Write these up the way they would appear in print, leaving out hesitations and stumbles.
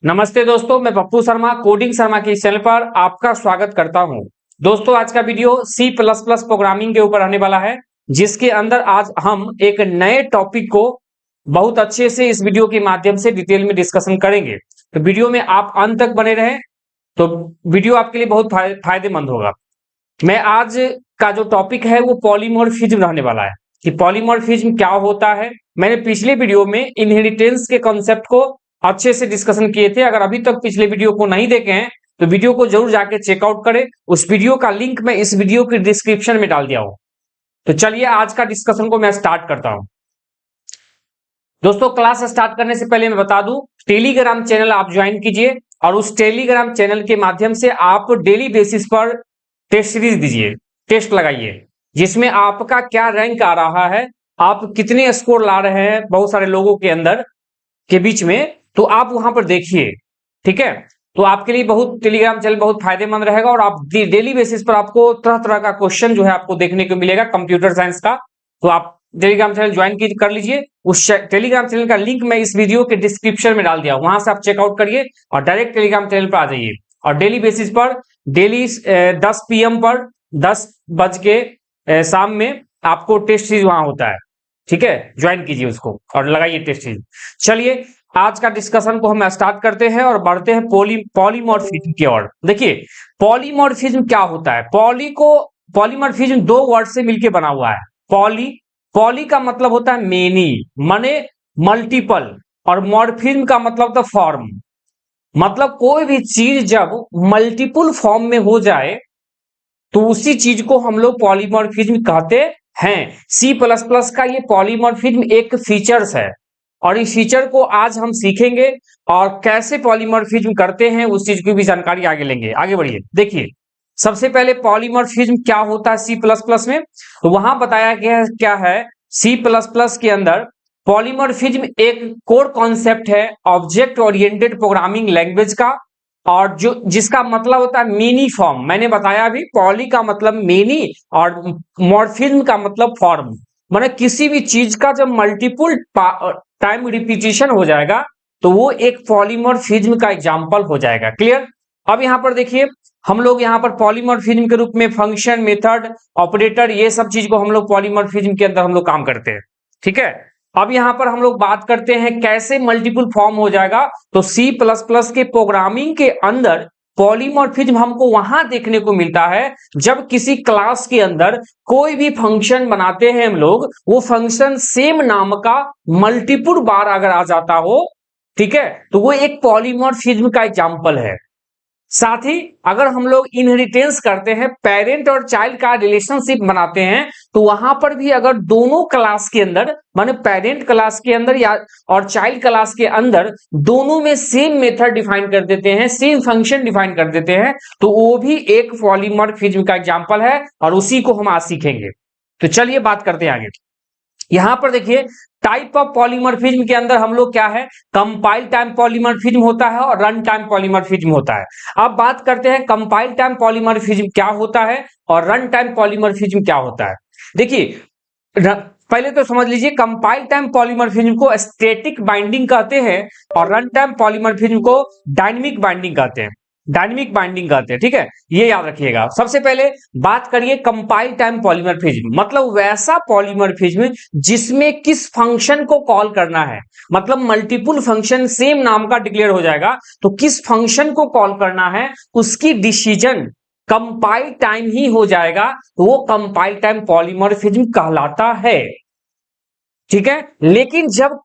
नमस्ते दोस्तों, मैं पप्पू शर्मा कोडिंग शर्मा के चैनल पर आपका स्वागत करता हूं। दोस्तों, आज का video C plus plus programming के ऊपर रहने वाला है, जिसके अंदर आज हम एक नए टॉपिक को बहुत अच्छे से इस वीडियो के माध्यम से डिटेल में डिस्कशन करेंगे। तो वीडियो में आप अंत तक बने रहें तो वीडियो आपके लिए बहुत फायदेमंद होगा। मैं आज का जो टॉपिक है वो पॉलीमॉर्फिज्म रहने वाला है कि पॉलीमॉर्फिज्म क्या होता है। मैंने पिछले वीडियो में इनहेरिटेंस के कॉन्सेप्ट को अच्छे से डिस्कशन किए थे। अगर अभी तक पिछले वीडियो को नहीं देखे हैं तो वीडियो को जरूर जाके चेकआउट करें। उस वीडियो का लिंक मैं इस वीडियो की डिस्क्रिप्शन में डाल दिया हूं। तो चलिए आज का डिस्कशन को मैं स्टार्ट करता हूं। दोस्तों, क्लास स्टार्ट करने से पहले मैं बता दूं, टेलीग्राम चैनल आप ज्वाइन कीजिए और उस टेलीग्राम चैनल के माध्यम से आप डेली बेसिस पर टेस्ट सीरीज दीजिए, टेस्ट लगाइए, जिसमें आपका क्या रैंक आ रहा है, आप कितने स्कोर ला रहे हैं बहुत सारे लोगों के अंदर के बीच में, तो आप वहां पर देखिए। ठीक है, तो आपके लिए बहुत टेलीग्राम चैनल बहुत फायदेमंद रहेगा और आप डेली बेसिस पर आपको तरह तरह का क्वेश्चन जो है आपको देखने को मिलेगा कंप्यूटर साइंस का। तो आप टेलीग्राम चैनल ज्वाइन कर लीजिए। उस टेलीग्राम चैनल का लिंक मैं इस वीडियो के डिस्क्रिप्शन में डाल दिया, वहां से आप चेकआउट करिए और डायरेक्ट टेलीग्राम चैनल पर आ जाइए। और डेली बेसिस पर डेली 10 PM पर 10 बज के शाम में आपको टेस्ट सीरीज वहां होता है। ठीक है, ज्वाइन कीजिए उसको और लगाइए टेस्ट सीरीज। चलिए आज का डिस्कशन को हम स्टार्ट करते हैं और बढ़ते हैं पॉलीमॉर्फिज्म की ओर। देखिए, पॉलीमॉर्फिज्म क्या होता है। पॉलीमॉर्फिज्म दो वर्ड से मिलकर बना हुआ है। पॉली का मतलब होता है मेनी, माने मल्टीपल, और मॉर्फिज्म का मतलब होता है फॉर्म। मतलब कोई भी चीज जब मल्टीपल फॉर्म में हो जाए तो उसी चीज को हम लोग पॉलीमॉर्फिज्म कहते हैं। सी प्लस प्लस का ये पॉलीमॉर्फिज्म एक फीचर्स है और इस फीचर को आज हम सीखेंगे और कैसे पॉलीमॉर्फिज्म करते हैं उस चीज की भी जानकारी आगे लेंगे। आगे बढ़िए। देखिए, सबसे पहले पॉलीमॉर्फिज्म क्या होता है सी प्लस प्लस में, तो वहां बताया गया क्या है। सी प्लस प्लस के अंदर पॉलीमॉर्फिज्म एक कोर कॉन्सेप्ट है ऑब्जेक्ट ओरिएंटेड प्रोग्रामिंग लैंग्वेज का, और जो जिसका मतलब होता है मिनी फॉर्म। मैंने बताया अभी, पॉली का मतलब मिनी और मॉर्फिज्म का मतलब फॉर्म। माने किसी भी चीज का जब मल्टीपल टाइम रिपीटिशन हो जाएगा तो वो एक पॉलीमॉर्फिज्म का एग्जांपल हो जाएगा। क्लियर। अब यहां पर देखिए, हम लोग यहां पर पॉलीमॉर्फिज्म के रूप में फंक्शन, मेथड, ऑपरेटर, ये सब चीज को हम लोग पॉलीमॉर्फिज्म के अंदर हम लोग काम करते हैं। ठीक है, अब यहां पर हम लोग बात करते हैं कैसे मल्टीपल फॉर्म हो जाएगा। तो सी प्लस प्लस के प्रोग्रामिंग के अंदर पॉलीमॉर्फिज्म हमको वहां देखने को मिलता है जब किसी क्लास के अंदर कोई भी फंक्शन बनाते हैं हम लोग, वो फंक्शन सेम नाम का मल्टीपल बार अगर आ जाता हो, ठीक है, तो वो एक पॉलीमॉर्फिज्म का एग्जांपल है। साथ ही अगर हम लोग इनहेरिटेंस करते हैं, पेरेंट और चाइल्ड का रिलेशनशिप बनाते हैं, तो वहां पर भी अगर दोनों क्लास के अंदर, माने पेरेंट क्लास के अंदर या और चाइल्ड क्लास के अंदर दोनों में सेम मेथड डिफाइन कर देते हैं, सेम फंक्शन डिफाइन कर देते हैं, तो वो भी एक पॉलीमॉर्फिज्म का एग्जांपल है और उसी को हम आज सीखेंगे। तो चलिए बात करते हैं आगे। यहां पर देखिए, टाइप ऑफ पॉलीमॉर्फिज्म के अंदर हम लोग क्या है, कंपाइल टाइम पॉलीमॉर्फिज्म होता है और रन टाइम पॉलीमॉर्फिज्म होता है। अब बात करते हैं कंपाइल टाइम पॉलीमॉर्फिज्म क्या होता है और रन टाइम पॉलीमॉर्फिज्म क्या होता है। देखिए, पहले तो समझ लीजिए, कंपाइल टाइम पॉलीमॉर्फिज्म को स्टैटिक बाइंडिंग कहते हैं और रन टाइम पॉलीमॉर्फिज्म को डायनेमिक बाइंडिंग कहते हैं। डायनेमिक बाइंडिंग कहते हैं, ठीक है, ये याद रखिएगा। सबसे पहले बात करिए कंपाइल टाइम पॉलीमॉर्फिज्म, मतलब वैसा पॉलीमॉर्फिज्म जिसमें किस फंक्शन को कॉल करना है। मतलब मल्टीपल फंक्शन सेम नाम का डिक्लेयर हो जाएगा, तो किस फंक्शन को कॉल करना है उसकी डिसीजन कंपाइल टाइम ही हो जाएगा, तो वो कंपाइल टाइम पॉलीमॉर्फिज्म कहलाता है। ठीक है, लेकिन जब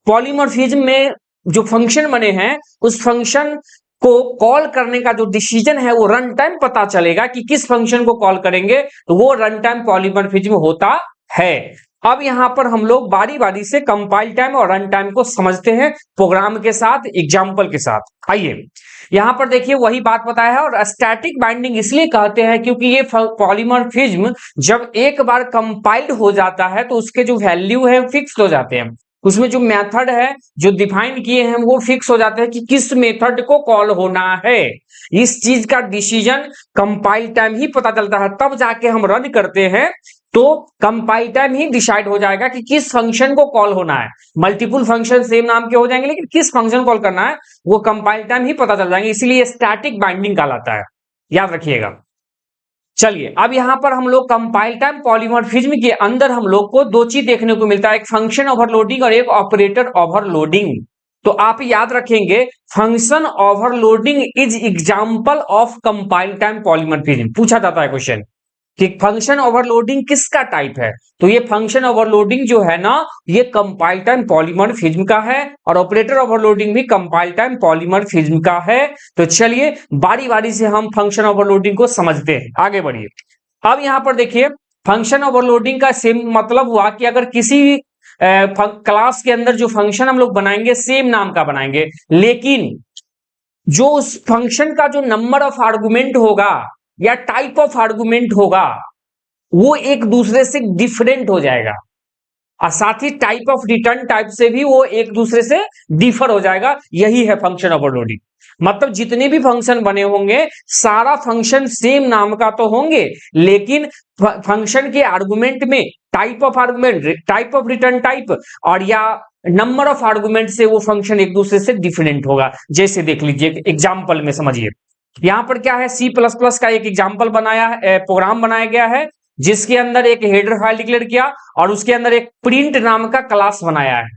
पॉलीमॉर्फिज्म में जो फंक्शन बने हैं उस फंक्शन को कॉल करने का जो डिसीजन है वो रन टाइम पता चलेगा कि किस फंक्शन को कॉल करेंगे, तो वो रन टाइम पॉलीमॉर्फिज्म होता है। अब यहां पर हम लोग बारी बारी से कंपाइल टाइम और रन टाइम को समझते हैं प्रोग्राम के साथ, एग्जांपल के साथ। आइए यहां पर देखिए, वही बात बताया है। और स्टैटिक बाइंडिंग इसलिए कहते हैं क्योंकि ये पॉलीमॉर्फिज्म जब एक बार कंपाइल्ड हो जाता है तो उसके जो वैल्यू है फिक्स हो जाते हैं। उसमें जो मेथड है जो डिफाइन किए हैं वो फिक्स हो जाते हैं कि किस मेथड को कॉल होना है। इस चीज का डिसीजन कंपाइल टाइम ही पता चलता है, तब जाके हम रन करते हैं तो कंपाइल टाइम ही डिसाइड हो जाएगा कि किस फंक्शन को कॉल होना है। मल्टीपल फंक्शन सेम नाम के हो जाएंगे लेकिन किस फंक्शन कॉल करना है वो कंपाइल टाइम ही पता चल जाएंगे, इसीलिए स्टैटिक बाइंडिंग कहलाता है, याद रखिएगा। चलिए अब यहां पर हम लोग कंपाइल टाइम पॉलीमॉर्फिज्म के अंदर हम लोग को दो चीज देखने को मिलता है, एक फंक्शन ओवरलोडिंग और एक ऑपरेटर ओवरलोडिंग। तो आप याद रखेंगे function overloading is example of compile time polymorphism. पूछा जाता है क्वेश्चन कि फंक्शन ओवरलोडिंग किसका टाइप है, तो ये फंक्शन ओवरलोडिंग जो है ना ये कंपाइल टाइम पॉलीमॉर्फिज्म का है और ऑपरेटर ओवरलोडिंग भी कंपाइल टाइम पॉलीमॉर्फिज्म का है। तो चलिए बारी बारी से हम फंक्शन ओवरलोडिंग को समझते हैं, आगे बढ़िए। अब यहां पर देखिए फंक्शन ओवरलोडिंग का सेम मतलब हुआ कि अगर किसी क्लास के अंदर जो फंक्शन हम लोग बनाएंगे सेम नाम का बनाएंगे, लेकिन जो उस फंक्शन का जो नंबर ऑफ आर्गुमेंट होगा या टाइप ऑफ आर्गुमेंट होगा वो एक दूसरे से डिफरेंट हो जाएगा और साथ ही टाइप ऑफ रिटर्न टाइप से भी वो एक दूसरे से डिफर हो जाएगा। यही है फंक्शन ओवरलोडिंग। मतलब जितने भी फंक्शन बने होंगे सारा फंक्शन सेम नाम का तो होंगे लेकिन फंक्शन के आर्गुमेंट में type of argument, type of return type और या नंबर ऑफ आर्गुमेंट से वो फंक्शन एक दूसरे से डिफरेंट होगा। जैसे देख लीजिए एग्जाम्पल में समझिए, यहां पर क्या है सी प्लस प्लस का एक एग्जाम्पल बनाया है, प्रोग्राम बनाया गया है जिसके अंदर एक हेडर फाइल डिक्लेयर किया और उसके अंदर एक प्रिंट नाम का क्लास बनाया है,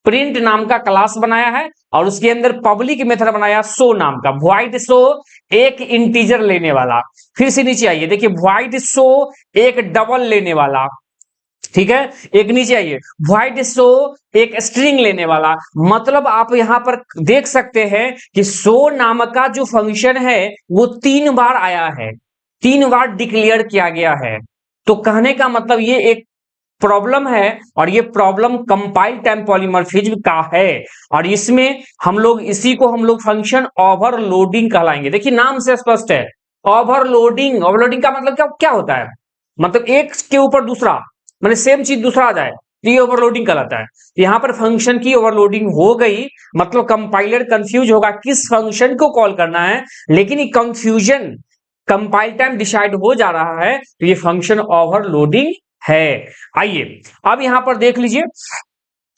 प्रिंट नाम का क्लास बनाया है और उसके अंदर पब्लिक मेथड बनाया शो नाम का, वॉइड शो एक इंटीजर लेने वाला। फिर से नीचे आइए देखिए वॉइड शो एक डबल लेने वाला, ठीक है, एक नीचे आइए वॉइड शो एक स्ट्रिंग लेने वाला। मतलब आप यहां पर देख सकते हैं कि शो नाम का जो फंक्शन है वो 3 बार आया है, 3 बार डिक्लेयर किया गया है। तो कहने का मतलब ये एक प्रॉब्लम है और ये प्रॉब्लम कंपाइल टाइम पॉलीमॉर्फिज्म का है और इसमें हम लोग फंक्शन ओवरलोडिंग कहलाएंगे। देखिए नाम से स्पष्ट है ओवरलोडिंग। ओवरलोडिंग का मतलब क्या क्या होता है, मतलब एक के ऊपर दूसरा मतलब सेम चीज दूसरा आ जाए, ये ओवरलोडिंग कहलाता है। यहां पर फंक्शन की ओवरलोडिंग हो गई मतलब कंपाइलर कंफ्यूज होगा किस फंक्शन को कॉल करना है, लेकिन ये कंफ्यूजन कंपाइल टाइम डिसाइड हो जा रहा है तो ये फंक्शन ओवरलोडिंग है। आइए अब यहां पर देख लीजिए,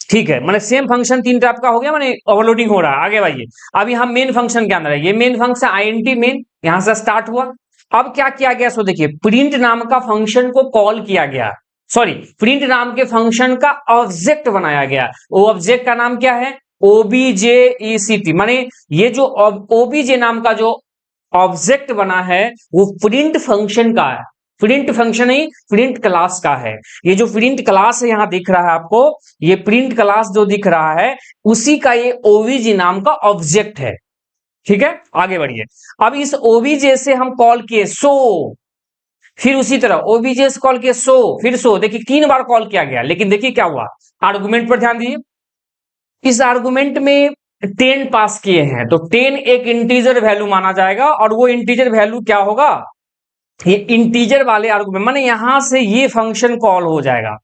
ठीक है, मैंने सेम फंक्शन 3 टाइप का हो गया, मैंने ओवरलोडिंग हो रहा है। आगे बढ़िए, अब यहां मेन फंक्शन के अंदर है, ये मेन फंक्शन आईएनटी मेन यहां से स्टार्ट हुआ। अब क्या किया गया सो देखिए प्रिंट नाम का फंक्शन को कॉल किया गया, सॉरी प्रिंट नाम के फंक्शन का ऑब्जेक्ट बनाया गया। वो ऑब्जेक्ट का नाम क्या है ओबीजेईसीटी, माने ये जो ओबीजे नाम का जो ऑब्जेक्ट बना है वो प्रिंट फंक्शन का है, प्रिंट फंक्शन ही प्रिंट क्लास का है। ये जो प्रिंट क्लास है यहां दिख रहा है आपको, ये प्रिंट क्लास जो दिख रहा है उसी का ये ओबीजे नाम का ऑब्जेक्ट है, ठीक है। आगे बढ़िए, अब इस ओबीजे से हम कॉल किए सो, फिर उसी तरह ओबीजे से कॉल किए सो, फिर सो, देखिए 3 बार कॉल किया गया लेकिन देखिए क्या हुआ, आर्गुमेंट पर ध्यान दीजिए। इस आर्गुमेंट में 10 पास किए हैं तो 10 एक इंटीजर वैल्यू माना जाएगा और वो इंटीजर वैल्यू क्या होगा, ये इंटीजर वाले आर्गुमेंट माने यहां से ये फंक्शन कॉल हो जाएगा,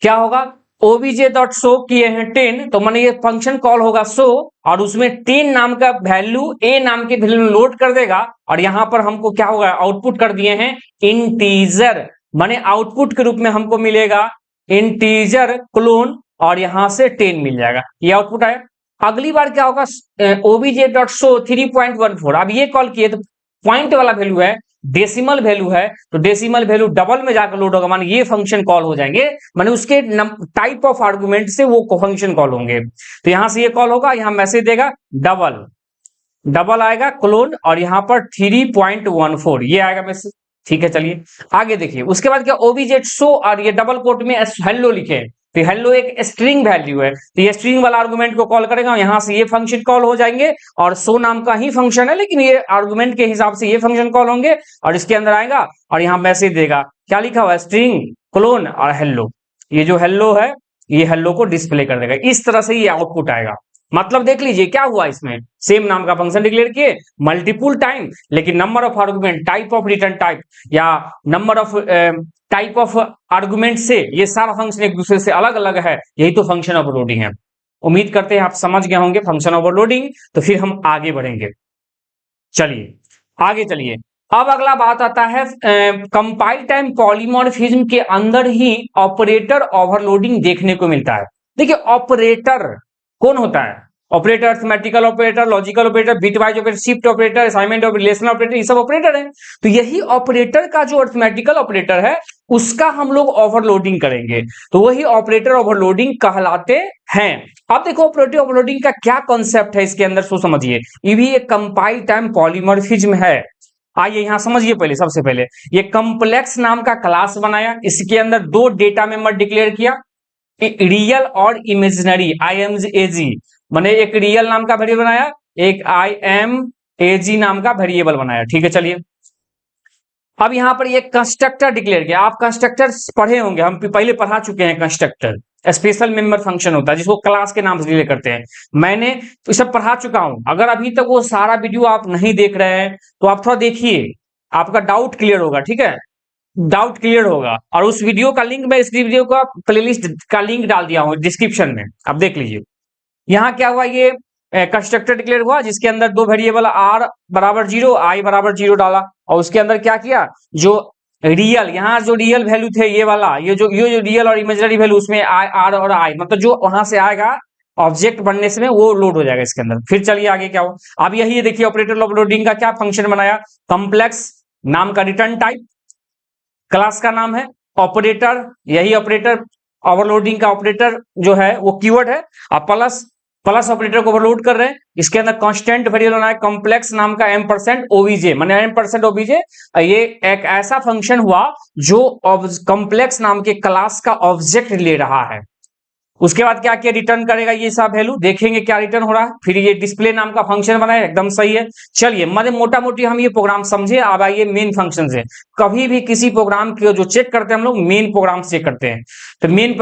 क्या होगा ओबीजे डॉट शो किए हैं 10 तो माने ये फंक्शन कॉल होगा शो और उसमें 10 नाम का वैल्यू ए नाम के वैल्यू लोड कर देगा और यहां पर हमको क्या होगा आउटपुट कर दिए हैं इंटीजर, माने आउटपुट के रूप में हमको मिलेगा इंटीजर क्लोन और यहां से 10 मिल जाएगा, ये आउटपुट आया। अगली बार क्या होगा ओबीजे डॉट शो 3.14, अब ये कॉल किए तो पॉइंट वाला वैल्यू है, डेसिमल वैल्यू है तो डेसिमल वैल्यू डबल में जाकर लोड होगा, माने ये फंक्शन कॉल हो जाएंगे, माने उसके टाइप ऑफ आर्गुमेंट से वो फंक्शन कॉल होंगे। तो यहां से ये कॉल होगा, यहां मैसेज देगा डबल, डबल आएगा क्लोन और यहां पर 3.14 ये आएगा मैसेज, ठीक है। चलिए आगे देखिए, उसके बाद क्या ओबीजे शो और ये डबल कोट में हेलो लिखे तो हेलो एक स्ट्रिंग वैल्यू है तो ये स्ट्रिंग वाला आर्गुमेंट को कॉल करेगा, यहां से ये फंक्शन कॉल हो जाएंगे और शो नाम का ही फंक्शन है लेकिन ये आर्गुमेंट के हिसाब से ये फंक्शन कॉल होंगे और इसके अंदर आएगा और यहां मैसेज देगा, क्या लिखा हुआ है स्ट्रिंग क्लोन और हेलो, ये जो हेलो है ये हेलो को डिस्प्ले कर देगा, इस तरह से ये आउटपुट आएगा। मतलब देख लीजिए क्या हुआ इसमें, सेम नाम का फंक्शन डिक्लेयर किए मल्टीपुल टाइम, लेकिन number of argument, type of return type या number of type of argument से ये सारा फंक्शन एक दूसरे से अलग अलग है। यही तो फंक्शन ओवरलोडिंग है। उम्मीद करते हैं आप समझ गए होंगे फंक्शन ओवरलोडिंग। तो फिर हम आगे बढ़ेंगे, चलिए आगे चलिए। अब अगला बात आता है कंपाइल टाइम पॉलीमॉर्फिज्म के अंदर ही ऑपरेटर ओवरलोडिंग देखने को मिलता है। देखिए ऑपरेटर कौन होता है, operator, arithmetical operator, logical operator, bitwise operator, shift operator, assignment operator, relational operator, ये सब ऑपरेटर हैं। तो यही ऑपरेटर का जो अरिथमेटिकल ऑपरेटर है उसका हम लोग ओवरलोडिंग करेंगे, तो वही ऑपरेटर ओवरलोडिंग कहलाते हैं। अब देखो ऑपरेटर ओवरलोडिंग का क्या कॉन्सेप्ट है इसके अंदर, सो समझिए। ये भी एक कंपाइल टाइम पॉलीमॉर्फिज्म है। आइए यहां समझिए, पहले सबसे पहले ये कॉम्प्लेक्स नाम का क्लास बनाया, इसके अंदर दो डेटा मेंबर डिक्लेयर किया, रियल और इमेजिनरी, IMAG, मैंने एक रियल नाम का वेरिएबल बनाया, एक IMAG नाम का वेरिएबल बनाया। ठीक है, चलिए अब यहां पर ये कंस्ट्रक्टर डिक्लेयर किया। आप कंस्ट्रक्टर पढ़े होंगे, हम पहले पढ़ा चुके हैं। कंस्ट्रक्टर स्पेशल मेंबर फंक्शन होता है जिसको क्लास के नाम से रिलेट करते हैं। मैंने तो सब पढ़ा चुका हूं। अगर अभी तक वो सारा वीडियो आप नहीं देख रहे हैं तो आप थोड़ा देखिए, आपका डाउट क्लियर होगा। ठीक है, डाउट क्लियर होगा। और उस वीडियो का लिंक, मैं इस वीडियो का प्लेलिस्ट का लिंक डाल दिया हूं डिस्क्रिप्शन में, आप देख लीजिए। यहाँ क्या हुआ, ये कंस्ट्रक्टर डिक्लेयर हुआ जिसके अंदर दो वेरिएबल r बराबर 0, i बराबर 0 डाला, और उसके अंदर क्या किया, जो रियल, यहाँ जो रियल वैल्यू थे ये वाला, ये जो रियल और इमेजिनरी वैल्यू, उसमें r और i, मतलब जो वहां से आएगा ऑब्जेक्ट बनने से में वो लोड हो जाएगा इसके अंदर। फिर चलिए आगे क्या हो, अब यही देखिए ऑपरेटर ओवरलोडिंग का क्या फंक्शन बनाया, कॉम्प्लेक्स नाम का रिटर्न टाइप, क्लास का नाम है ऑपरेटर, यही ऑपरेटर ओवरलोडिंग का ऑपरेटर जो है वो कीवर्ड है। अब प्लस ऑपरेटर को ओवरलोड कर रहे हैं, इसके अंदर कांस्टेंट वेरिएबल बनाया कॉम्प्लेक्स नाम का m%obj, माने m%obj। ये एक ऐसा फंक्शन हुआ जो कॉम्प्लेक्स नाम के क्लास का ऑब्जेक्ट ले रहा है। उसके बाद क्या किया, रिटर्न करेगा ये सब वैल्यू, देखेंगे क्या रिटर्न हो रहा है। फिर ये डिस्प्ले नाम का फंक्शन बनाया, एकदम सही है। चलिए मतलब मोटा मोटी हम ये प्रोग्राम समझे। अब आइए मेन फंक्शन से। कभी भी किसी प्रोग्राम को जो चेक करते हैं हम लोग मेन प्रोग्राम से चेक करते हैं। तो मेन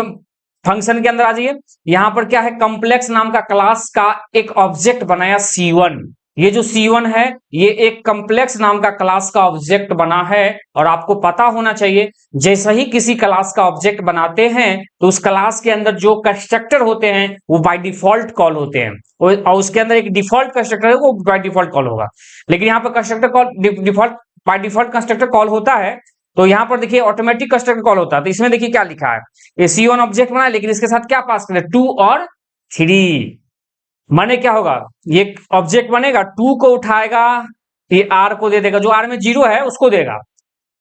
फंक्शन के अंदर आ जाइए, यहां पर क्या है, कॉम्प्लेक्स नाम का क्लास का एक ऑब्जेक्ट बनाया C1। ये जो C1 है ये एक कॉम्प्लेक्स नाम का क्लास का ऑब्जेक्ट बना है। और आपको पता होना चाहिए जैसे ही किसी क्लास का ऑब्जेक्ट बनाते हैं तो उस क्लास के अंदर जो कंस्ट्रक्टर होते हैं वो बाय डिफॉल्ट कॉल होते हैं, और उसके अंदर एक डिफॉल्ट कंस्ट्रक्टर है वो बाय डिफॉल्ट कॉल होगा। लेकिन यहाँ पर constructor call default by default constructor call होता है, तो यहां पर देखिए ऑटोमेटिक कंस्ट्रक्टर कॉल होता है। तो इसमें देखिए क्या लिखा है, ये C1 ऑब्जेक्ट बना है, लेकिन इसके साथ क्या पास करें, 2 और 3। माने क्या होगा, ये ऑब्जेक्ट बनेगा, 2 को उठाएगा, ये r को दे देगा, जो r में 0 है उसको देगा,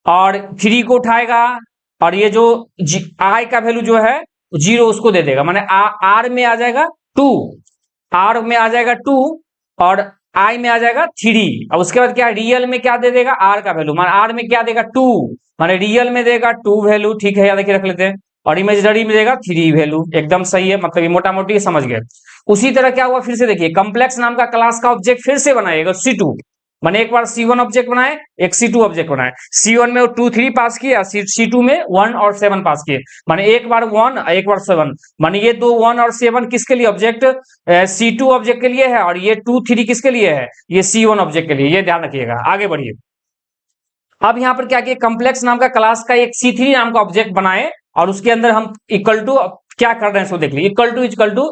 और 3 को उठाएगा, और ये जो i का वैल्यू जो है 0 उसको दे देगा। माने r में आ जाएगा 2, r में आ जाएगा 2 और i में आ जाएगा 3। अब उसके बाद क्या, रियल में क्या दे देगा, r का वैल्यू, माने r में क्या देगा 2, माने रियल में देगा 2 वैल्यू। ठीक है, याद रख लेते हैं। और इमेजिनरी में देगा 3 वैल्यू, एकदम सही है। मतलब ये मोटा मोटी समझ गए। उसी तरह क्या हुआ, फिर से देखिए कॉम्प्लेक्स नाम का क्लास का ऑब्जेक्ट फिर से बनाएगा C2, मैंने एक बार C1 ऑब्जेक्ट बनाए, एक C2 ऑब्जेक्ट बनाए। C1 में 2 3 पास किया, C2 में 1 और 7 पास किए, माने एक बार 1 एक बार 7, माने ये दो 1 और 7 किसके लिए ऑब्जेक्ट, C2 ऑब्जेक्ट के लिए है, और ये 2 3 किसके लिए है, ये C1 ऑब्जेक्ट के लिए। ये ध्यान रखिएगा, आगे बढ़िए। अब यहां पर क्या किया, कॉम्प्लेक्स नाम का क्लास का एक C3 नाम का ऑब्जेक्ट बनाए, और उसके अंदर हम इक्वल टू क्या कर रहे हैं सो देख लीजिए, इक्वल टू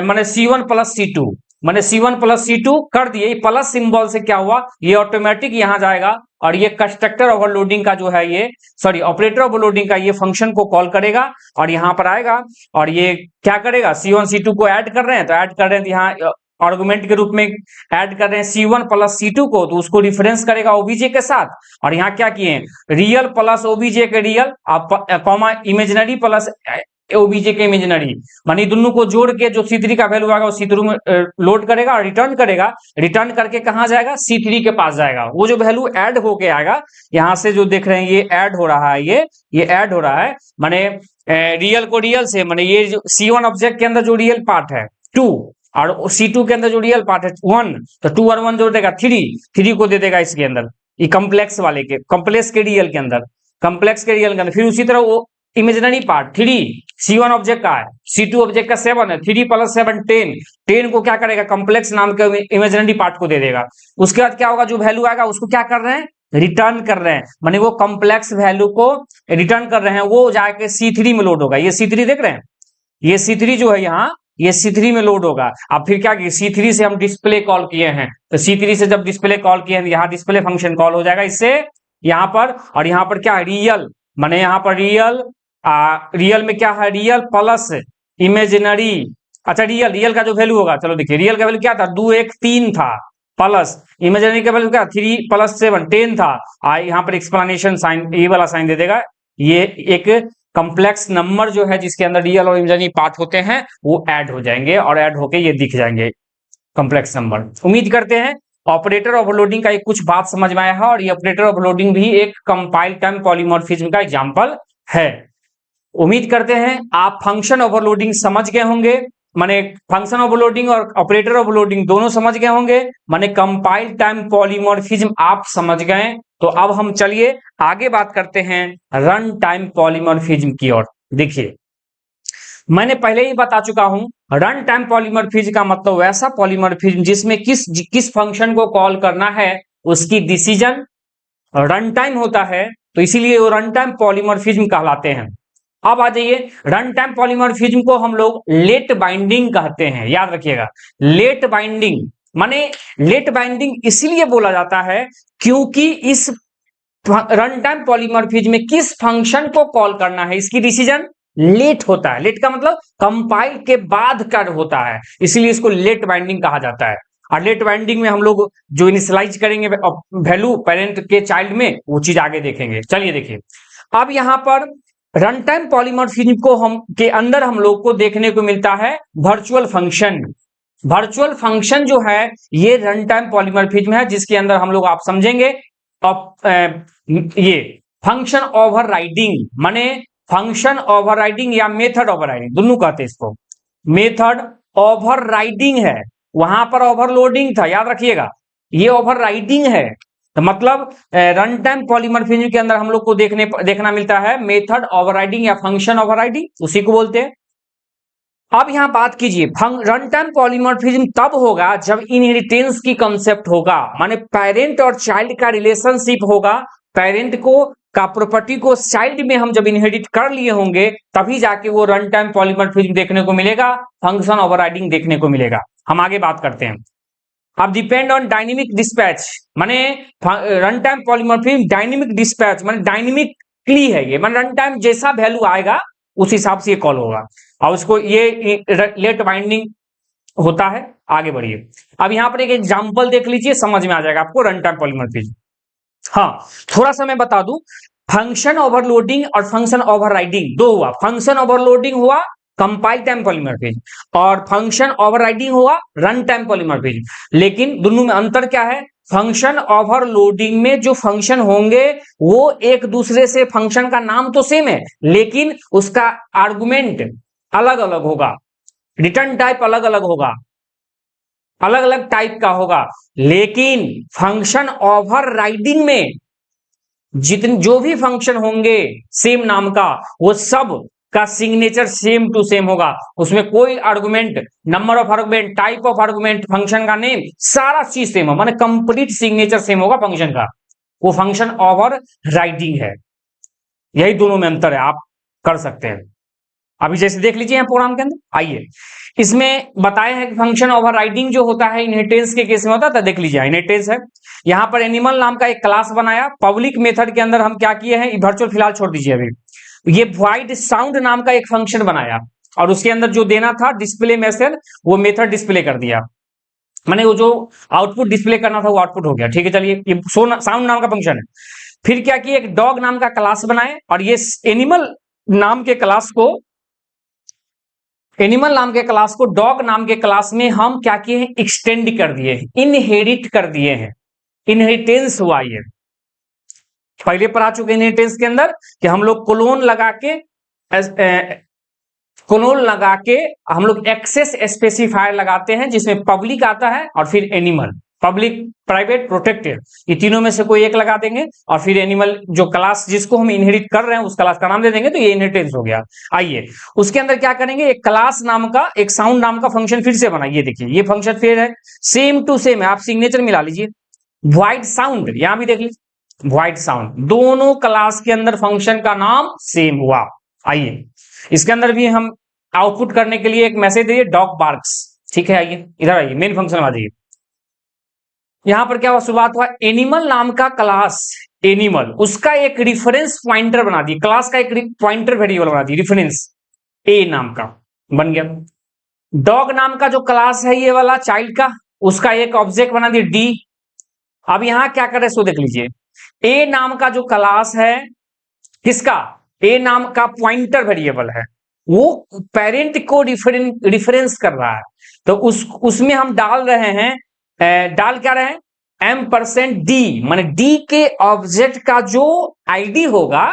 माने C1 प्लस C2, मैंने C1 प्लस C2 कर दिए। प्लस सिंबल से क्या हुआ, ये ऑटोमेटिक यहां जाएगा और ये कंस्ट्रक्टर ओवरलोडिंग का जो है ये सॉरी ऑपरेटर ओवरलोडिंग का ये फंक्शन को कॉल करेगा और यहां पर आएगा और ये क्या करेगा, C1 C2 को ऐड कर रहे हैं तो ऐड कर रहे हैं, यहाँ आर्गुमेंट के रूप में ऐड कर रहे हैं C1 प्लस C2 को, तो उसको रिफरेंस करेगा ओबीजे के साथ। और यहाँ क्या किए, रियल प्लस ओबीजे के real comma imaginary plus OBJ के इमेजिनरी, मानी दोनों को जोड़ के जो C3 का वैल्यू आएगा वो C3 में लोड करेगा और रिटर्न करेगा। रिटर्न करके कहां जाएगा, C3 के पास जाएगा। वो जो वैल्यू ऐड होके आएगा, यहां से जो देख रहे हैं ये ऐड हो रहा है, ये ऐड हो रहा है, माने रियल को रियल से, माने ये जो C1 ऑब्जेक्ट के अंदर जो रियल पार्ट है 2 और C2 के अंदर जो रियल पार्ट है 1, तो 2 और 1 जोड़ देगा 3 को दे देगा इसके अंदर, ये कॉम्प्लेक्स वाले के, कॉम्प्लेक्स के रियल के अंदर, कॉम्प्लेक्स के रियल के अंदर। फिर उसी तरह वो इमेजिनरी पार्ट 3, C1 ऑब्जेक्ट का है, C2 ऑब्जेक्ट का 7 है, 3 + 7 10, 10 को क्या करेगा, कॉम्प्लेक्स नाम के इमेजिनरी पार्ट को दे देगा। उसके बाद क्या होगा, जो वैल्यू आएगा उसको क्या कर रहे हैं, रिटर्न कर रहे हैं, माने वो कॉम्प्लेक्स वैल्यू को रिटर्न कर रहे हैं, वो जाके C3 में लोड होगा। ये C3 देख रहे हैं, ये C3 जो है यहाँ, ये C3 में लोड होगा। अब फिर क्या किया, C3 से हम डिस्प्ले कॉल किए हैं, तो C3 से जब डिस्प्ले कॉल किए हैं, यहाँ डिस्प्ले फंक्शन कॉल हो जाएगा इससे यहाँ पर। और यहाँ पर क्या, रियल, माने यहाँ पर रियल, रियल में क्या है, रियल प्लस इमेजिनरी। अच्छा, रियल का जो वैल्यू होगा, चलो देखिए, रियल का वैल्यू क्या था, 2 1 3 था, प्लस इमेजिनरी का वैल्यू क्या, 3 + 7 10 था। यहाँ पर एक्सप्लेनेशन साइन, ये वाला साइन दे देगा। ये एक कॉम्प्लेक्स नंबर जो है जिसके अंदर रियल और इमेजिनरी पार्ट होते हैं वो ऐड हो जाएंगे, और ऐड होके ये दिख जाएंगे कॉम्प्लेक्स नंबर। उम्मीद करते हैं ऑपरेटर ओवरलोडिंग का एक कुछ बात समझ में आया है, और ये ऑपरेटर ओवरलोडिंग भी एक कंपाइल टाइम पॉलीमॉर्फिज्म का एग्जांपल है। उम्मीद करते हैं आप फंक्शन ओवरलोडिंग समझ गए होंगे, माने फंक्शन ओवरलोडिंग और ऑपरेटर ओवरलोडिंग दोनों समझ गए होंगे, माने कंपाइल टाइम पॉलीमॉर्फिज्म आप समझ गए। तो अब हम चलिए आगे बात करते हैं रन टाइम पॉलीमॉर्फिज्म की ओर। देखिए, मैंने पहले ही बता चुका हूं, रन टाइम पॉलीमॉर्फिज्म का मतलब वैसा पॉलीमॉर्फिज्म जिसमें किस फंक्शन को कॉल करना है उसकी डिसीजन रन टाइम होता है, तो इसीलिए वो रन टाइम पॉलीमॉर्फिज्म कहलाते हैं। अब आ जाइए, रन टाइम पॉलीमॉर्फिज्म को हम लोग लेट बाइंडिंग कहते हैं, याद रखिएगा। लेट बाइंडिंग माने, लेट बाइंडिंग इसलिए बोला जाता है क्योंकि इस रन टाइम पॉलीमॉर्फिज्म में किस फंक्शन को कॉल करना है इसकी डिसीजन लेट होता है। लेट का मतलब कंपाइल के बाद कर होता है, इसलिए इसको लेट बाइंडिंग कहा जाता है। और लेट बाइंडिंग में हम लोग जो इनिशियलाइज करेंगे वैल्यू पेरेंट के चाइल्ड में, वो चीज आगे देखेंगे। चलिए देखिए, अब यहां पर रन टाइम पॉलीमॉर्फिज्म को हम के अंदर हम लोग को देखने को मिलता है वर्चुअल फंक्शन। वर्चुअल फंक्शन जो है ये रन टाइम पॉलीमॉर्फिज्म है, जिसके अंदर हम लोग आप समझेंगे ये फंक्शन ओवरराइडिंग, माने फंक्शन ओवरराइडिंग या मेथड ओवरराइडिंग दोनों कहते हैं इसको। मेथड ओवरराइडिंग है, वहां पर ओवरलोडिंग था, याद रखिएगा, ये ओवरराइडिंग है। तो मतलब रन टाइम पॉलीमॉर्फिज्म के अंदर हम लोग को देखना मिलता है मेथड ओवरराइडिंग या फंक्शन ओवरराइडिंग, उसी को बोलते हैं। अब यहां बात कीजिए, रन टाइम पॉलीमॉर्फिज्म तब होगा जब इनहेरिटेंस की कंसेप्ट होगा, माने पेरेंट और चाइल्ड का रिलेशनशिप होगा, पेरेंट को का प्रॉपर्टी को चाइल्ड में हम जब इनहेरिट कर लिए होंगे तभी जाके वो रन टाइम पॉलीमॉर्फिज्म देखने को मिलेगा, फंक्शन ओवरराइडिंग देखने को मिलेगा। हम आगे बात करते हैं। अब डिपेंड ऑन डायनेमिक डिस्पैच, माने run time polymorphism dynamic dispatch माने डायनेमिकली है ये, माने रन टाइम जैसा वैल्यू आएगा उस हिसाब से ये कॉल होगा, और उसको ये लेट बाइंडिंग होता है। आगे बढ़िए, अब यहां पर एक एग्जांपल देख लीजिए, समझ में आ जाएगा आपको रन टाइम पॉलीमॉर्फिज्म। हाँ, थोड़ा सा मैं बता दूं, फंक्शन ओवरलोडिंग और फंक्शन ओवरराइडिंग दो हुआ। फंक्शन ओवरलोडिंग हुआ कंपाइल टाइम पॉलीमॉर्फिज्म, और फंक्शन ओवरराइडिंग हुआ रन टाइम पॉलीमॉर्फिज्म। लेकिन दोनों में अंतर क्या है, फंक्शन ओवरलोडिंग में जो फंक्शन होंगे वो एक दूसरे से, फंक्शन का नाम तो सेम है लेकिन उसका आर्गुमेंट अलग अलग होगा, रिटर्न टाइप अलग अलग होगा, अलग अलग टाइप का होगा। लेकिन फंक्शन ओवरराइडिंग में जितने जो भी फंक्शन होंगे सेम नाम का, वो सब का सिग्नेचर सेम टू सेम होगा, उसमें कोई argument, number of argument, type of argument, function का नेम, सारा चीज सेम हो, माने कंप्लीट सिग्नेचर सेम होगा फंक्शन का, वो फंक्शन ओवरराइडिंग है। यही दोनों में अंतर है, आप कर सकते हैं। अभी जैसे देख लीजिए प्रोग्राम के अंदर, आइए इसमें बताया है कि फंक्शन ओवरराइडिंग जो होता है इनहेरिटेंस के केस में होता था। देख लीजिए, इनहेरिटेंस है, यहां पर एनिमल नाम का एक क्लास बनाया, पब्लिक मेथड के अंदर हम क्या किए हैं, वर्चुअल फिलहाल छोड़ दीजिए अभी, ये वॉइड साउंड नाम का एक फंक्शन बनाया, और उसके अंदर जो देना था डिस्प्ले मैसेज, वो मेथड डिस्प्ले कर दिया, माने वो जो आउटपुट डिस्प्ले करना था वो आउटपुट हो गया। ठीक है, चलिए, ये साउंड नाम का फंक्शन है। फिर क्या किया, एक डॉग नाम का क्लास बनाए, और ये एनिमल नाम के क्लास को, एनिमल नाम के क्लास को डॉग नाम के क्लास में हम क्या किए हैं, एक्सटेंड कर दिए हैं, इनहेरिट कर दिए हैं, इनहेरिटेंस हुआ। ये पहले पढ़ा चुके इनहेरिटेंस के अंदर कि हम लोग कोलोन लगा के हम लोग एक्सेस स्पेसिफायर लगाते हैं जिसमें पब्लिक आता है और फिर एनिमल, पब्लिक, प्राइवेट, प्रोटेक्टेड, ये तीनों में से कोई एक लगा देंगे और फिर एनिमल जो क्लास जिसको हम इनहेरिट कर रहे हैं उस क्लास का नाम दे देंगे, तो ये इनहेरिटेंस हो गया। आइए उसके अंदर क्या करेंगे, एक क्लास नाम का, एक साउंड नाम का फंक्शन फिर से बनाइए। देखिए ये फंक्शन फिर है, सेम टू सेम है, आप सिग्नेचर मिला लीजिए। व्हाइट साउंड, यहां भी देख लीजिए व्हाइट साउंड, दोनों क्लास के अंदर फंक्शन का नाम सेम हुआ। आइए इसके अंदर भी हम आउटपुट करने के लिए एक मैसेज दिए, डॉग बार्क्स। ठीक है, आइए इधर आइए, मेन फंक्शन आ जाइए। यहां पर क्या हुआ, शुरुआत हुआ, एनिमल नाम का क्लास, एनिमल उसका एक रिफरेंस पॉइंटर बना दिए, क्लास का एक पॉइंटर वेरिएबल बना दिए, रिफरेंस ए नाम का बन गया। डॉग नाम का जो क्लास है ये वाला चाइल्ड का, उसका एक ऑब्जेक्ट बना दिए डी। अब यहां क्या कर रहे सो देख लीजिए, ए नाम का जो क्लास है, किसका, ए नाम का पॉइंटर वेरिएबल है, वो पेरेंट को रिफरेंस कर रहा है, तो उसमें हम डाल रहे हैं, डाल क्या रहे हैं, M%D, माने डी के ऑब्जेक्ट का जो आईडी होगा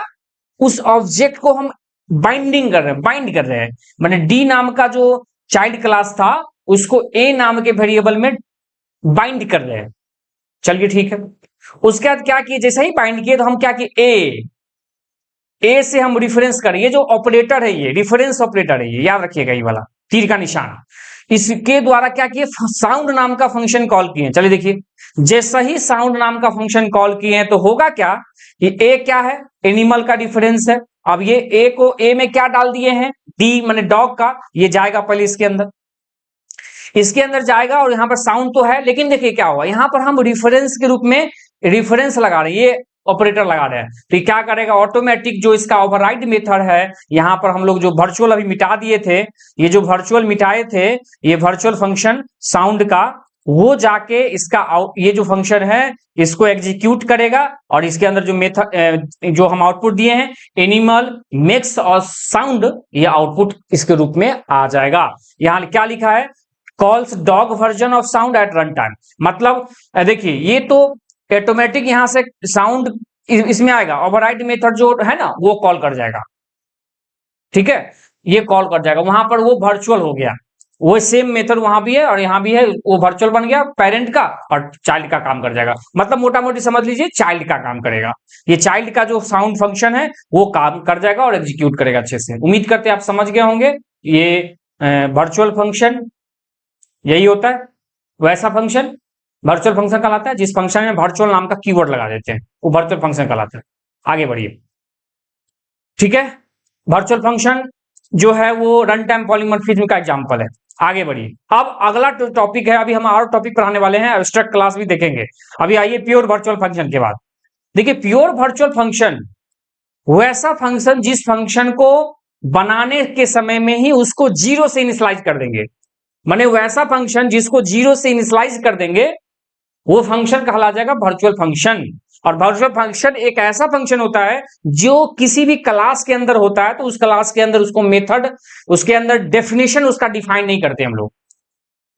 उस ऑब्जेक्ट को हम बाइंडिंग कर रहे हैं, बाइंड कर रहे हैं, माने डी नाम का जो चाइल्ड क्लास था उसको ए नाम के वेरिएबल में बाइंड कर रहे हैं। चलिए ठीक है, उसके बाद क्या किए, जैसे ही बाइंड किए तो हम क्या किए, ए से हम रिफरेंस करें, ये जो ऑपरेटर है ये रिफरेंस ऑपरेटर है, ये याद रखिएगा, ये वाला तीर का निशान, इसके द्वारा क्या किए, साउंड नाम का फंक्शन कॉल किए। चलिए देखिए, जैसा ही साउंड नाम का फंक्शन कॉल किए हैं तो होगा क्या, ये ए क्या है, एनिमल का रिफरेंस है। अब ये ए को, ए में क्या डाल दिए हैं, डी माने डॉग का, ये जाएगा पहले इसके अंदर, इसके अंदर जाएगा और यहां पर साउंड तो है, लेकिन देखिए क्या हुआ, यहां पर हम रिफरेंस के रूप में रिफरेंस लगा रहे हैं, ये ऑपरेटर लगा रहे हैं, तो क्या करेगा, ऑटोमेटिक जो इसका ओवरराइड मेथड है, यहां पर हम लोग जो वर्चुअल अभी मिटा दिए थे, ये जो वर्चुअल मिटाए थे, ये वर्चुअल फंक्शन साउंड का, वो जाके इसका ये जो फंक्शन है इसको एग्जीक्यूट करेगा और इसके अंदर जो मेथड जो हम आउटपुट दिए हैं, एनिमल मेक्स और साउंड, ये आउटपुट इसके रूप में आ जाएगा। यहां क्या लिखा है, calls dog version of sound eight run time, मतलब देखिए ये तो ऑटोमेटिक यहां से साउंड इसमें आएगा, ओवरराइड मेथड जो है ना वो कॉल कर जाएगा। ठीक है, ये कॉल कर जाएगा, वहां पर वो वर्चुअल हो गया, वो सेम मेथड वहां भी है और यहां भी है, वो वर्चुअल बन गया, पेरेंट का और चाइल्ड का काम कर जाएगा, मतलब मोटा मोटी समझ लीजिए चाइल्ड का काम करेगा, ये चाइल्ड का जो साउंड फंक्शन है वो काम कर जाएगा और एग्जीक्यूट करेगा अच्छे से। उम्मीद करते हैं आप समझ गए होंगे, ये वर्चुअल फंक्शन यही होता है, वैसा फंक्शन वर्चुअल फंक्शन कहलाता है, जिस फंक्शन में वर्चुअल नाम का कीवर्ड लगा देते हैं वो वर्चुअल फंक्शन कहलाता है। आगे बढ़िए, ठीक है, वर्चुअल फंक्शन जो है वो रन टाइम पॉलीमॉर्फिज्म का एग्जांपल है। आगे बढ़िए, अब अगला टॉपिक है, अभी हम और टॉपिक पढ़ाने वाले हैं, एब्स्ट्रैक्ट क्लास भी देखेंगे। अभी आइए प्योर वर्चुअल फंक्शन के बाद, देखिए प्योर वर्चुअल फंक्शन वैसा फंक्शन जिस फंक्शन को बनाने के समय में ही उसको जीरो से इनिशियलाइज कर देंगे, माने वैसा फंक्शन जिसको जीरो से इनिशियलाइज कर देंगे वो फंक्शन कहला जाएगा वर्चुअल फंक्शन। और वर्चुअल फंक्शन एक ऐसा फंक्शन होता है जो किसी भी क्लास के अंदर होता है, तो उस क्लास के अंदर उसको मेथड, उसके अंदर डेफिनेशन उसका डिफाइन नहीं करते हम लोग,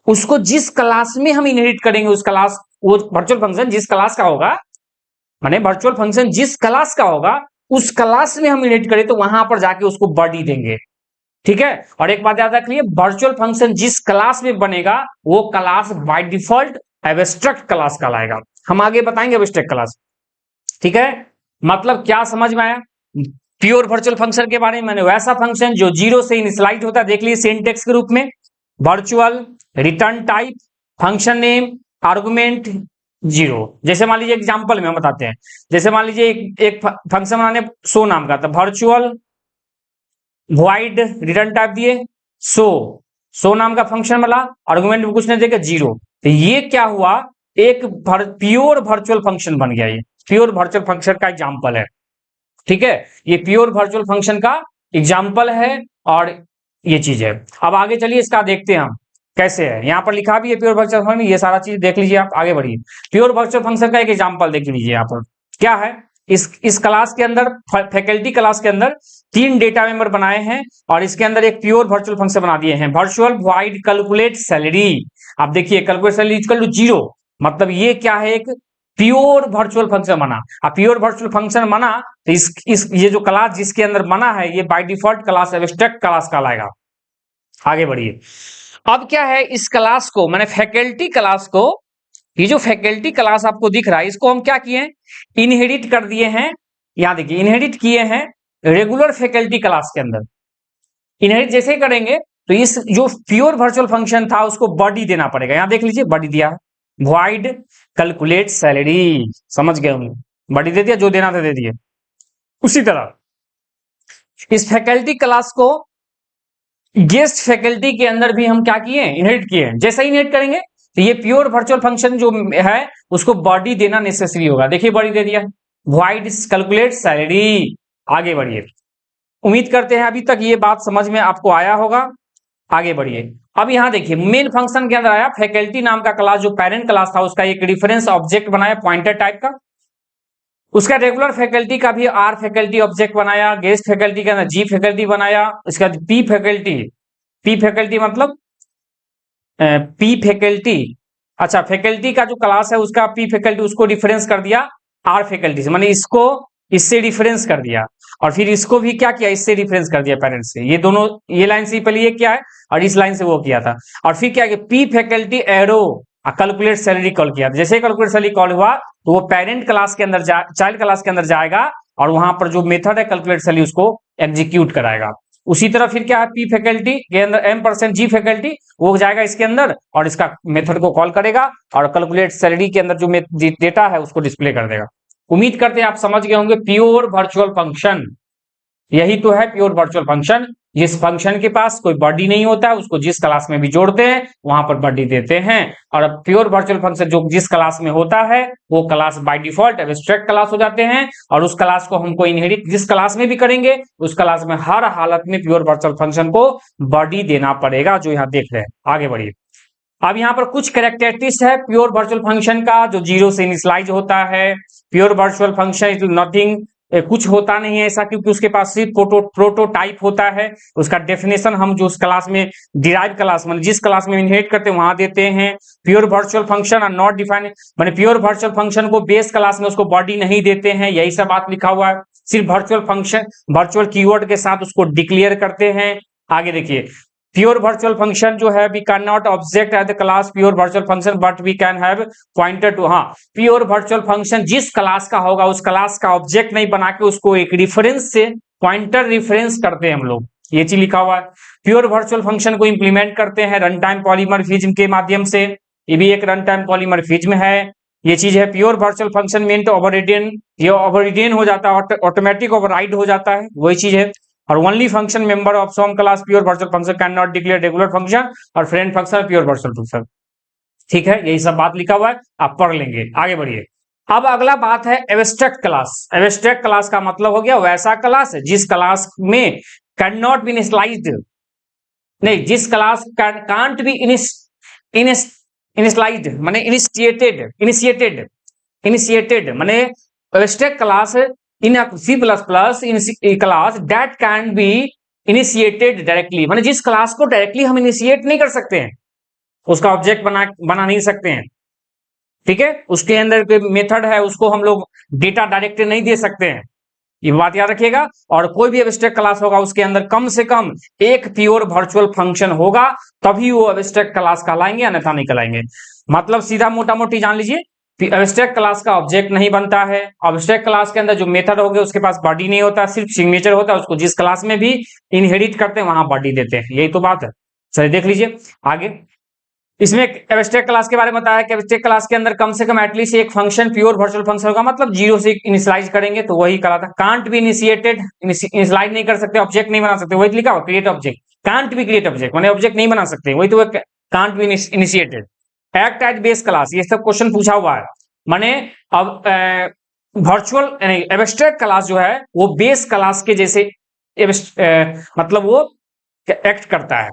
उसको जिस क्लास में हम इनहेरिट करेंगे उस क्लास, वो वर्चुअल फंक्शन जिस क्लास का होगा, माने वर्चुअल फंक्शन जिस क्लास का होगा उस क्लास में हम इनहेरिट करें तो वहां पर जाके उसको बॉडी देंगे। ठीक है, और एक बात याद रखिए, वर्चुअल फंक्शन जिस क्लास में बनेगा वो class by default abstract class कहलाएगा। हम आगे बताएंगे एब्स्ट्रैक्ट क्लास। ठीक है, मतलब क्या समझ में आया प्योर वर्चुअल फंक्शन के बारे में, मैंने वैसा फंक्शन जो जीरो से इनिशियलाइज होता है, देख लीजिए सिंटेक्स के रूप में, virtual, return type, function name, argument, zero. जैसे मान लीजिए एग्जांपल में हम बताते हैं, जैसे मान लीजिए एक फंक्शन बनाने सो नाम का था, वर्चुअल वॉइड रिटर्न टाइप दिए सो नाम का फंक्शन बना, आर्गुमेंट में कुछ नहीं देगा, जीरो, तो ये क्या हुआ, एक प्योर वर्चुअल फंक्शन बन गया, ये प्योर वर्चुअल फंक्शन का एग्जांपल है। ठीक है, ये प्योर वर्चुअल फंक्शन का एग्जांपल है और ये चीज है। अब आगे चलिए इसका देखते हैं हम कैसे है, यहां पर लिखा भी है प्योर वर्चुअल फंक्शन, ये सारा चीज देख लीजिए आप, आगे बढ़िए। प्योर वर्चुअल फंक्शन का एक एग्जांपल देख लीजिए, यहां पर क्या है, इस क्लास के अंदर, फैकल्टी क्लास के अंदर 3 डेटा मेंबर बनाए हैं और इसके अंदर एक प्योर वर्चुअल फंक्शन बना दिए हैं, वर्चुअल वॉइड कैलकुलेट सैलरी। अब देखिए calculate salary equal to zero, मतलब ये क्या है, एक प्योर वर्चुअल फंक्शन बना। अब प्योर वर्चुअल फंक्शन बना तो ये जो क्लास जिसके अंदर बना है ये by default class abstract class कहलाएगा। आगे बढ़िए, अब क्या है, इस क्लास को मैंने फैकल्टी क्लास को ये जो फैकल्टी क्लास आपको दिख रहा है इसको हम क्या किए हैं, इनहेरिट कर दिए हैं। यहां देखिए इनहेरिट किए हैं रेगुलर फैकल्टी क्लास के अंदर। इनहेरिट जैसे ही करेंगे तो इस जो प्योर वर्चुअल फंक्शन था उसको बॉडी देना पड़ेगा। यहां देख लीजिए बॉडी दिया है, वॉइड कैलकुलेट सैलरी, समझ गए होंगे, बॉडी दे दिया, जो देना था दे दिए। उसी तरह इस फैकल्टी क्लास को गेस्ट फैकल्टी के अंदर भी हम क्या किए, इनहेरिट किए। जैसा ही इनहेरिट करेंगे तो ये प्योर वर्चुअल फंक्शन जो है उसको बॉडी देना नेसेसरी होगा। देखिए बॉडी दे दिया, वॉइड कैलकुलेट सैलरी। आगे बढ़िए, उम्मीद करते हैं अभी तक ये बात समझ में आपको आया होगा। आगे बढ़िए, अब यहां देखिए मेन फंक्शन के अंदर आया फैकल्टी नाम का क्लास, जो पेरेंट क्लास था उसका एक रेफरेंस ऑब्जेक्ट बनाया पॉइंटर टाइप का। उसका रेगुलर फैकल्टी का भी आर फैकल्टी ऑब्जेक्ट बनाया, गेस्ट फैकल्टी के अंदर जी फैकल्टी बनाया। उसके बाद पी फैकल्टी मतलब पी फैकल्टी, अच्छा फैकल्टी का जो क्लास है उसका पी फैकल्टी उसको डिफरेंस कर दिया आर फैकल्टी से, माने इसको इससे डिफरेंस कर दिया, और फिर इसको भी क्या किया, इससे डिफरेंस कर दिया पेरेंट्स से। ये दोनों, ये लाइन से पहले ये क्या है और इस लाइन से वो किया था, और फिर क्या किया, P faculty arrow calculate salary call किया था। जैसे कैलकुलेट सैलरी कॉल हुआ तो वो पेरेंट क्लास के अंदर चाइल्ड क्लास के अंदर जाएगा और वहां पर जो मेथड है कैलकुलेट सैलरी उसको एग्जीक्यूट कराएगा। उसी तरह फिर क्या है, पी फैकल्टी के अंदर m% जी फैकल्टी वो जाएगा इसके अंदर और इसका मेथड को कॉल करेगा और कैलकुलेट सैलरी के अंदर जो डेटा है उसको डिस्प्ले कर देगा। उम्मीद करते हैं आप समझ गए होंगे प्योर वर्चुअल फंक्शन, यही तो है प्योर वर्चुअल फंक्शन। जिस फंक्शन के पास कोई बॉडी नहीं होता है उसको जिस क्लास में भी जोड़ते हैं वहां पर बॉडी देते हैं, और अब प्योर वर्चुअल फंक्शन जो जिस क्लास में होता है वो class by default abstract class हो जाते हैं, और उस क्लास को हमको इनहेरिट जिस क्लास में भी करेंगे उस क्लास में हर हालत में प्योर वर्चुअल फंक्शन को बॉडी देना पड़ेगा, जो यहाँ देख रहे हैं। आगे बढ़िए, अब यहाँ पर कुछ कैरेक्टरिस्टिक्स है प्योर वर्चुअल फंक्शन का, जो जीरो से इनिशियलाइज होता है। Pure virtual function is nothing, कुछ होता नहीं है ऐसा, क्योंकि उसके पास सिर्फ प्रोटोटाइप होता है। उसका डेफिनेशन हम जो उस क्लास में डिराइव क्लास मतलब जिस क्लास में इनहेरिट करते हैं वहां देते हैं। Pure virtual function are not defined, माने प्योर वर्चुअल फंक्शन को बेस क्लास में उसको बॉडी नहीं देते हैं, यही सब बात लिखा हुआ है। सिर्फ वर्चुअल फंक्शन वर्चुअल कीवर्ड के साथ उसको डिक्लेयर करते हैं। आगे देखिए, प्योर वर्चुअल फंक्शन जो है we can not object as the class pure virtual function but we can have pointer to, हाँ प्योर वर्चुअल फंक्शन जिस क्लास का होगा उस क्लास का ऑब्जेक्ट नहीं बना के उसको एक रेफरेंस से पॉइंटर रेफरेंस करते हैं हम लोग, ये चीज लिखा हुआ है। प्योर वर्चुअल फंक्शन को इंप्लीमेंट करते हैं रन टाइम पॉलीमॉर्फिज्म के माध्यम से, ये भी एक रन टाइम पॉलीमॉर्फिज्म है, ये चीज है। प्योर वर्चुअल फंक्शन मीन ओवररिडन, ये ओवररिडन हो जाता है, ऑटोमेटिक ओवरराइड हो जाता है, वही चीज है। और only function member of some class pure virtual function can not declare regular function और friend function pure virtual function. ठीक है, यही सब बात लिखा हुआ है, आप पढ़ लेंगे। आगे बढ़िए, अब अगला बात है एब्स्ट्रैक्ट क्लास। एब्स्ट्रैक्ट क्लास का मतलब हो गया वैसा क्लास जिस क्लास में कैन नॉट बी इनिशियलाइज्ड, नहीं जिस क्लास कांट बी इनिशियलाइज्ड माने इनिशिएटेड माने abstract class in a C++ in class that can be initiated directly, माने जिस क्लास को डायरेक्टली हम इनिशिएट नहीं कर सकते हैं, उसका ऑब्जेक्ट बना नहीं सकते हैं। ठीक है, उसके अंदर कोई मेथड है उसको हम लोग डेटा डायरेक्ट नहीं दे सकते हैं, ये बात याद रखिएगा। और कोई भी एब्स्ट्रैक्ट क्लास होगा उसके अंदर कम से कम एक प्योर वर्चुअल फंक्शन होगा, तभी वो एब्स्ट्रैक्ट क्लास कहलाएंगे, अन्यथा नहीं कहलाएंगे। मतलब सीधा मोटा मोटी जान लीजिए, एब्स्ट्रैक्ट क्लास का ऑब्जेक्ट नहीं बनता है, एब्स्ट्रैक्ट क्लास के अंदर जो मेथड होंगे उसके पास बॉडी नहीं होता, सिर्फ सिग्नेचर होता है, उसको जिस क्लास में भी इनहेरिट करते हैं वहां बॉडी देते हैं, यही तो बात है। चलिए देख लीजिए आगे, इसमें एब्स्ट्रैक्ट क्लास के बारे में बताया कि एब्स्ट्रैक्ट क्लास के अंदर कम से कम एटलीस्ट एक फंक्शन प्योर वर्चुअल फंक्शन होगा, मतलब जीरो से इनिशियलाइज करेंगे तो वही कहा था। कांट बी इनिशिएटेड, इनिशियलाइज नहीं कर सकते, ऑब्जेक्ट नहीं बना सकते, वही लिखा हुआ create object, can't be create object माने ऑब्जेक्ट नहीं बना सकते, वही तो can't be initiated. Act as base class, ये सब क्वेश्चन पूछा हुआ है, माने अब वर्चुअल एब्स्ट्रैक्ट क्लास जो है वो बेस क्लास के जैसे मतलब वो एक्ट करता है।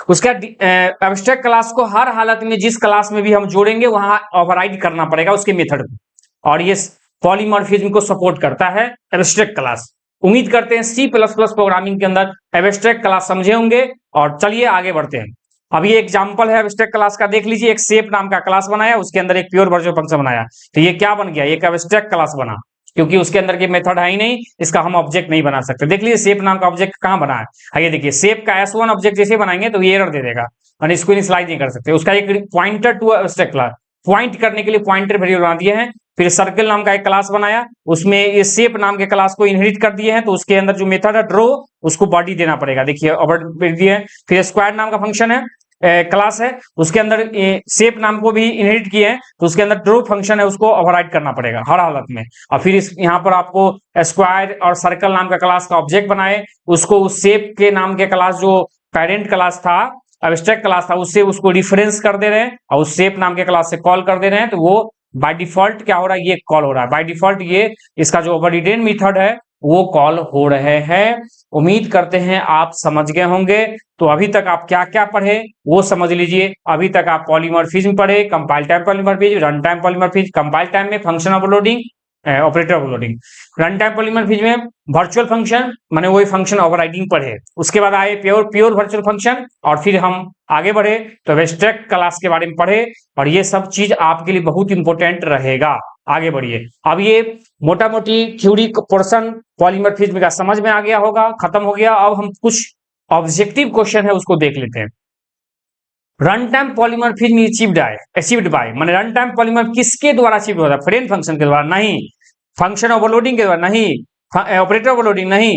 उसका एब्स्ट्रैक्ट क्लास को हर हालत में जिस क्लास में भी हम जोड़ेंगे वहां ओवरराइड करना पड़ेगा उसके मेथड को, और ये पॉलीमॉर्फिज्म को सपोर्ट करता है एब्स्ट्रैक्ट क्लास। उम्मीद करते हैं C++ प्रोग्रामिंग के अंदर एब्स्ट्रैक्ट क्लास समझे होंगे, और चलिए आगे बढ़ते हैं। अब ये एग्जांपल है एब्स्ट्रैक्ट क्लास का, देख लीजिए। एक शेप नाम का क्लास बनाया, उसके अंदर एक प्योर वर्चुअल फंक्शन बनाया, तो ये क्या बन गया, एक एब्स्ट्रैक्ट क्लास बना, क्योंकि उसके अंदर के मेथड है ही नहीं, इसका हम ऑब्जेक्ट नहीं बना सकते। देख लीजिए शेप नाम का ऑब्जेक्ट कहां बना है, आइए देखिए, शेप का S1 ऑब्जेक्ट जैसे बनाएंगे तो ये एरर दे देगा, और इसको इनिशियलाइज नहीं कर सकते। उसका एक pointer to abstract class, point करने के लिए पॉइंटर वेरिएबल बना दिए हैं। फिर सर्कल नाम का एक क्लास बनाया, उसमें ये शेप नाम के क्लास को इनहेरिट कर दिए हैं, तो उसके अंदर जो मेथड है ड्रॉ, उसको बॉडी देना पड़ेगा। देखिए ओवर दिए। फिर स्क्वायर नाम का फंक्शन है, क्लास है, उसके अंदर शेप नाम को भी इनहेरिट किए हैं, तो उसके अंदर ड्रॉ फंक्शन है, उसको ओवरराइड करना पड़ेगा हर हालत में। और फिर इस यहाँ पर आपको स्क्वायर और सर्कल नाम का क्लास का ऑब्जेक्ट बनाए, उसको उस शेप के नाम के क्लास जो पेरेंट क्लास था, एब्स्ट्रैक्ट क्लास था, उससे उसको डिफरेंस कर दे रहे हैं और उस शेप नाम के क्लास से कॉल कर दे रहे हैं, तो वो बाय डिफॉल्ट क्या हो रहा है, ये कॉल हो रहा है बाय डिफॉल्ट। ये इसका जो ओवररिडेन मेथड है वो कॉल हो रहे हैं। उम्मीद करते हैं आप समझ गए होंगे। तो अभी तक आप क्या क्या पढ़े वो समझ लीजिए। अभी तक आप पॉलीमॉर्फिज्म पढ़े, compile time polymorphism, run time polymorphism. Compile time में function overloading, operator overloading. Run time polymorphism में वर्चुअल फंक्शन, माने वही फंक्शन ओवरराइडिंग पढ़े। उसके बाद आए प्योर वर्चुअल फंक्शन, और फिर हम आगे बढ़े तो एब्स्ट्रैक्ट क्लास के बारे में पढ़े। और ये सब चीज आपके लिए बहुत इंपॉर्टेंट रहेगा। आगे बढ़िए। अब ये मोटा मोटी थ्योरी पोर्शन पॉलीमॉर्फिज्म का समझ में आ गया होगा, खत्म हो गया। अब हम कुछ ऑब्जेक्टिव क्वेश्चन है उसको देख लेते हैं। Run time polymorphism achieved by, माने रन टाइम पॉलीमॉर्फिज्म किसके द्वारा अचीव होता है? फ्रेंड फंक्शन के द्वारा नहीं, फंक्शन ओवरलोडिंग के द्वारा नहीं, ऑपरेटर ओवरलोडिंग नहीं।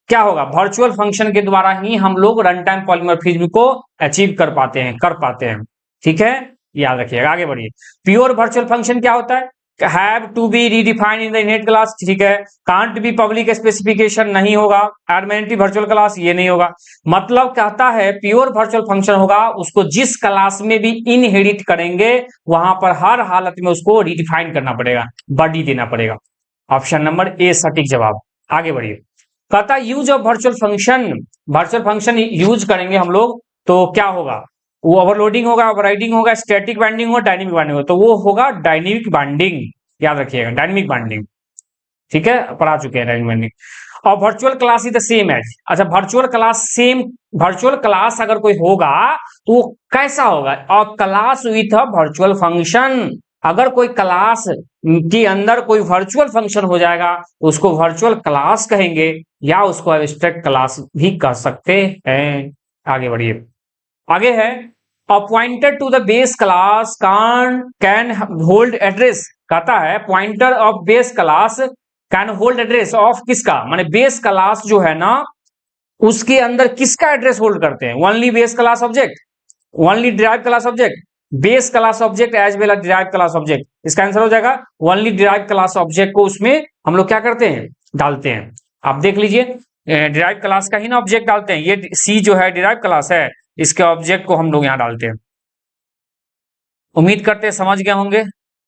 क्या होगा? वर्चुअल फंक्शन के द्वारा ही हम लोग रन टाइम पॉलीमॉर्फिज्म को अचीव कर पाते हैं। ठीक है, याद रखिएगा। आगे बढ़िए। प्योर वर्चुअल फंक्शन क्या होता है? Have to be redefined in the inherit class, ठीक है। कांट बी पब्लिक स्पेसिफिकेशन नहीं होगा। एडमेंटिव वर्चुअल क्लास ये नहीं होगा। मतलब कहता है प्योर वर्चुअल फंक्शन होगा, उसको जिस क्लास में भी इनहेरिट करेंगे वहां पर हर हालत में उसको रीडिफाइन करना पड़ेगा, बॉडी देना पड़ेगा। ऑप्शन नंबर ए सटीक जवाब। आगे बढ़िए। कहता use of virtual function use करेंगे हम लोग तो क्या होगा? वो ओवरलोडिंग होगा, ओवरराइडिंग होगा, स्टैटिक बाइंडिंग होगा, डायनेमिक बाइंडिंग होगा। तो वो होगा डायनेमिक बाइंडिंग, याद रखिएगा डायनेमिक बाइंडिंग। ठीक है, पढ़ा चुके हैं डायनेमिक बाइंडिंग। और virtual class is the same as, अच्छा वर्चुअल क्लास अगर कोई होगा तो वो कैसा होगा? और class with a virtual function, अगर कोई क्लास के अंदर कोई वर्चुअल फंक्शन हो जाएगा उसको वर्चुअल क्लास कहेंगे, या उसको एब्स्ट्रैक्ट क्लास भी कह सकते हैं। आगे बढ़िए। आगे है appointed to the base class can hold address. कहता है pointer of base class can hold address of किसका? माने बेस क्लास जो है ना उसके अंदर किसका एड्रेस होल्ड करते हैं? Only base class object, only derive class object, base class object as well as derive class object. इसका आंसर हो जाएगा ओनली डिराइव क्लास ऑब्जेक्ट को उसमें हम लोग क्या करते हैं? डालते हैं। आप देख लीजिए, डिराइव क्लास का ही ना ऑब्जेक्ट डालते हैं। ये सी जो है डिराइव क्लास है, इसके ऑब्जेक्ट को हम लोग यहां डालते हैं। उम्मीद करते हैं समझ गए होंगे।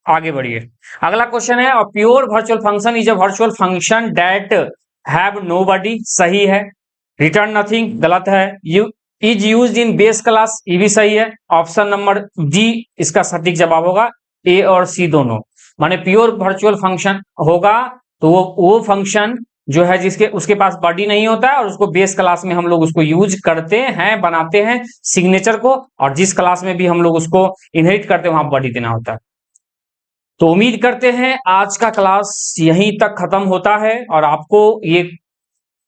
आगे बढ़िए। अगला क्वेश्चन है pure virtual function is a virtual function that have nobody, सही है। रिटर्न नथिंग, गलत है। You is used in base class, ये भी सही है। ऑप्शन नंबर डी इसका सटीक जवाब होगा, ए और सी दोनों। माने प्योर वर्चुअल फंक्शन होगा तो वो फंक्शन जो है जिसके उसके पास बॉडी नहीं होता है और उसको बेस क्लास में हम लोग उसको यूज करते हैं, बनाते हैं सिग्नेचर को, और जिस क्लास में भी हम लोग उसको इनहेरिट करते हैं वहां बॉडी देना होता है। तो उम्मीद करते हैं आज का क्लास यहीं तक खत्म होता है और आपको ये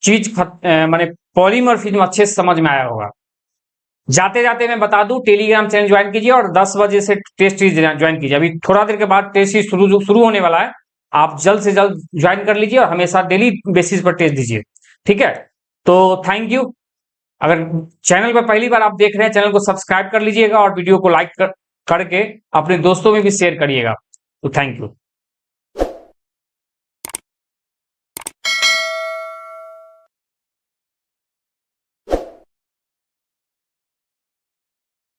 चीज माने पॉलीमॉर्फिज्म अच्छे से समझ में आया होगा। जाते जाते मैं बता दूं, टेलीग्राम चैनल ज्वाइन कीजिए और 10 बजे से टेस्ट सीरीज ज्वाइन कीजिए। अभी थोड़ा देर के बाद टेस्ट सीरीज शुरू होने वाला है। आप जल्द से जल्द ज्वाइन कर लीजिए और हमेशा डेली बेसिस पर टेस्ट दीजिए। ठीक है, तो थैंक यू। अगर चैनल पर पहली बार आप देख रहे हैं, चैनल को सब्सक्राइब कर लीजिएगा और वीडियो को लाइक करके अपने दोस्तों में भी शेयर करिएगा। तो थैंक यू।